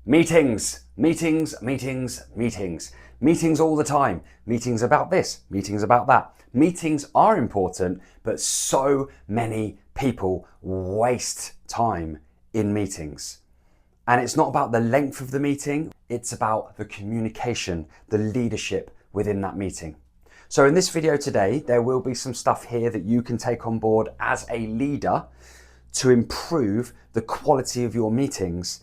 Meetings, meetings, meetings, meetings. Meetings all the time. Meetings about this, meetings about that. Meetings are important, but so many people waste time in meetings. And it's not about the length of the meeting, it's about the communication, the leadership within that meeting. So in this video today, there will be some stuff here that you can take on board as a leader to improve the quality of your meetings.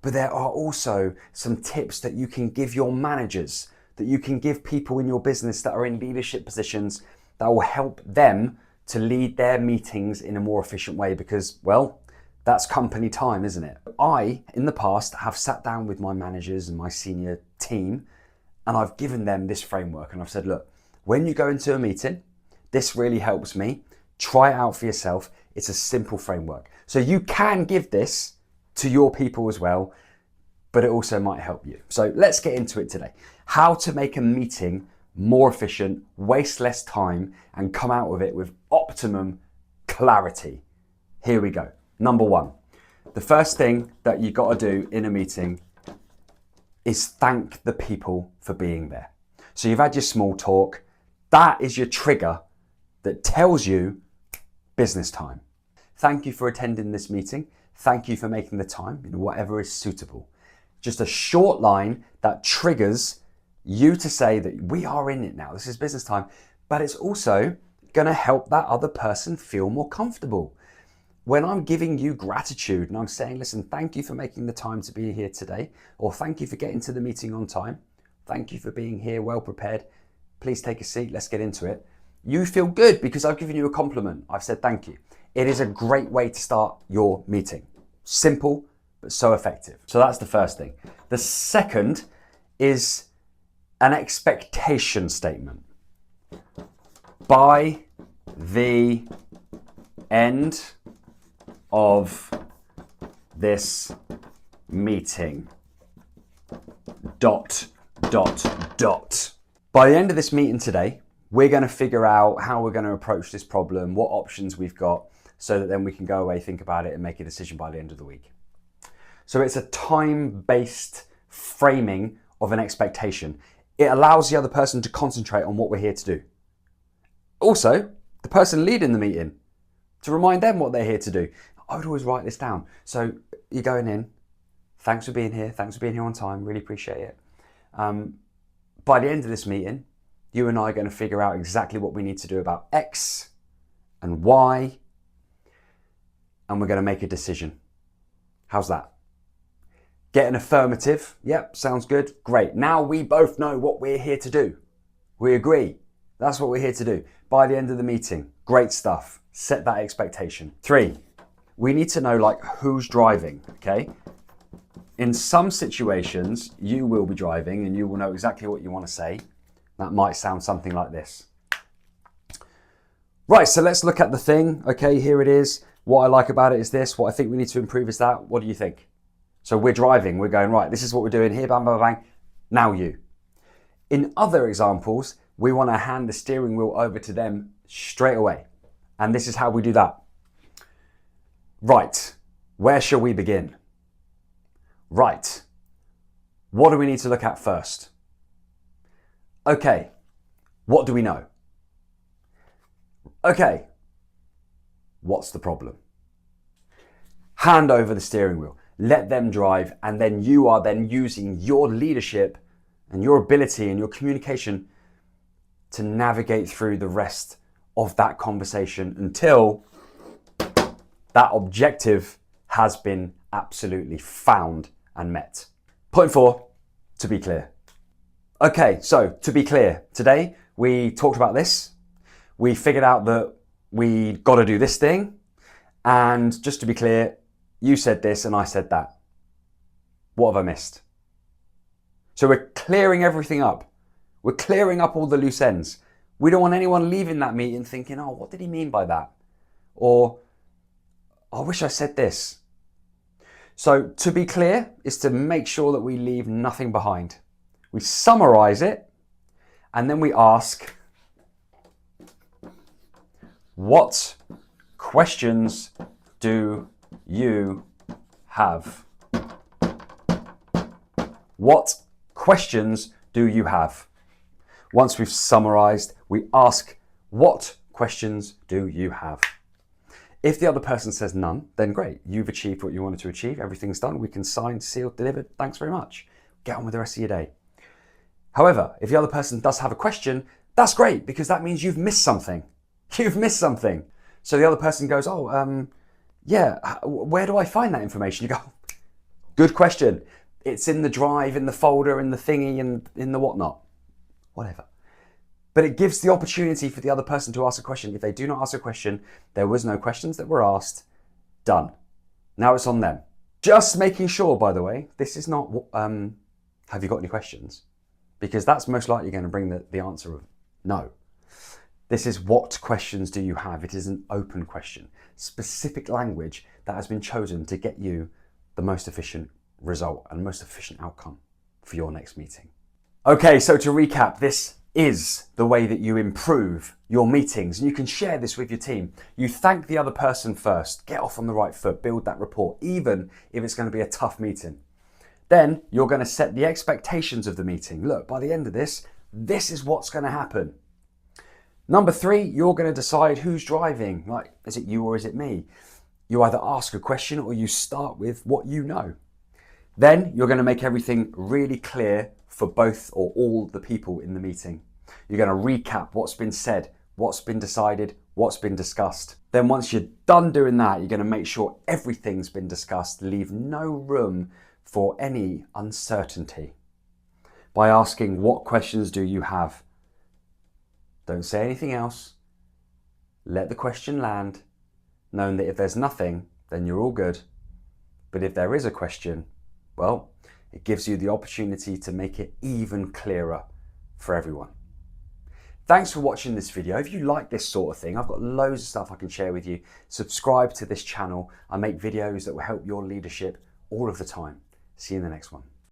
But there are also some tips that you can give your managers, that you can give people in your business that are in leadership positions that will help them to lead their meetings in a more efficient way because, well, that's company time, isn't it? I, in the past, have sat down with my managers and my senior team and I've given them this framework and I've said, look, when you go into a meeting, this really helps me. Try it out for yourself. It's a simple framework. So you can give this to your people as well, but it also might help you. So let's get into it today. How to make a meeting more efficient, waste less time, and come out of it with optimum clarity. Here we go. Number one, the first thing that you got to do in a meeting is thank the people for being there. So you've had your small talk. That is your trigger that tells you business time. Thank you for attending this meeting. Thank you for making the time, whatever is suitable. Just a short line that triggers you to say that we are in it now. This is business time, but it's also going to help that other person feel more comfortable. When I'm giving you gratitude and I'm saying, listen, thank you for making the time to be here today, or thank you for getting to the meeting on time. Thank you for being here, well prepared. Please take a seat. Let's get into it. You feel good because I've given you a compliment. I've said thank you. It is a great way to start your meeting. Simple, but so effective. So that's the first thing. The second is an expectation statement. By the end of this meeting, ... By the end of this meeting today, we're going to figure out how we're going to approach this problem, what options we've got, so that then we can go away, think about it, and make a decision by the end of the week. So it's a time-based framing of an expectation. It allows the other person to concentrate on what we're here to do. Also, the person leading the meeting, to remind them what they're here to do. I would always write this down. So you're going in, thanks for being here, thanks for being here on time, really appreciate it. By the end of this meeting, you and I are going to figure out exactly what we need to do about X and Y, and we're going to make a decision. How's that? Get an affirmative. Yep, sounds good. Great. Now we both know what we're here to do. We agree. That's what we're here to do. By the end of the meeting, great stuff. Set that expectation. 3, we need to know who's driving, okay? In some situations, you will be driving and you will know exactly what you want to say. That might sound something like this. Right, so let's look at the thing. Okay, here it is. What I like about it is this. What I think we need to improve is that. What do you think? So we're driving. We're going, right, this is what we're doing here. Bang, bang, bang. Now you. In other examples, we want to hand the steering wheel over to them straight away. And this is how we do that. Right, where shall we begin? Right, what do we need to look at first? Okay, what do we know? Okay, what's the problem? Hand over the steering wheel, let them drive, and then you are then using your leadership and your ability and your communication to navigate through the rest of that conversation until that objective has been absolutely found and met. Point 4, to be clear. Okay, so to be clear, today we talked about this. We figured out that we got to do this thing. And just to be clear, you said this and I said that. What have I missed? So we're clearing everything up. We're clearing up all the loose ends. We don't want anyone leaving that meeting thinking, oh, what did he mean by that? Or, I wish I said this. So to be clear is to make sure that we leave nothing behind. We summarize it and then we ask, what questions do you have? What questions do you have? Once we've summarized, we ask, what questions do you have? If the other person says none, then great. You've achieved what you wanted to achieve. Everything's done. We can sign, seal, delivered. Thanks very much. Get on with the rest of your day. However, if the other person does have a question, that's great because that means you've missed something. You've missed something. So the other person goes, yeah, where do I find that information? You go, good question. It's in the drive, in the folder, in the thingy, and in the whatnot. Whatever. But it gives the opportunity for the other person to ask a question. If they do not ask a question, there was no questions that were asked. Done. Now it's on them. Just making sure, by the way, this is not, have you got any questions? Because that's most likely going to bring the answer of no. This is what questions do you have? It is an open question. Specific language that has been chosen to get you the most efficient result and most efficient outcome for your next meeting. Okay, so to recap, this is the way that you improve your meetings, and you can share this with your team. You thank the other person first, get off on the right foot, build that rapport, even if it's going to be a tough meeting. Then you're going to set the expectations of the meeting. Look, by the end of this is what's going to happen. Number 3, you're going to decide who's driving. Like, is it you or is it me? You either ask a question or you start with what you know. Then you're going to make everything really clear for both or all the people in the meeting. You're going to recap what's been said, what's been decided, what's been discussed. Then once you're done doing that, you're going to make sure everything's been discussed, leave no room for any uncertainty by asking, what questions do you have? Don't say anything else. Let the question land, knowing that if there's nothing, then you're all good. But if there is a question, well, it gives you the opportunity to make it even clearer for everyone. Thanks for watching this video. If you like this sort of thing, I've got loads of stuff I can share with you. Subscribe to this channel. I make videos that will help your leadership all of the time. See you in the next one.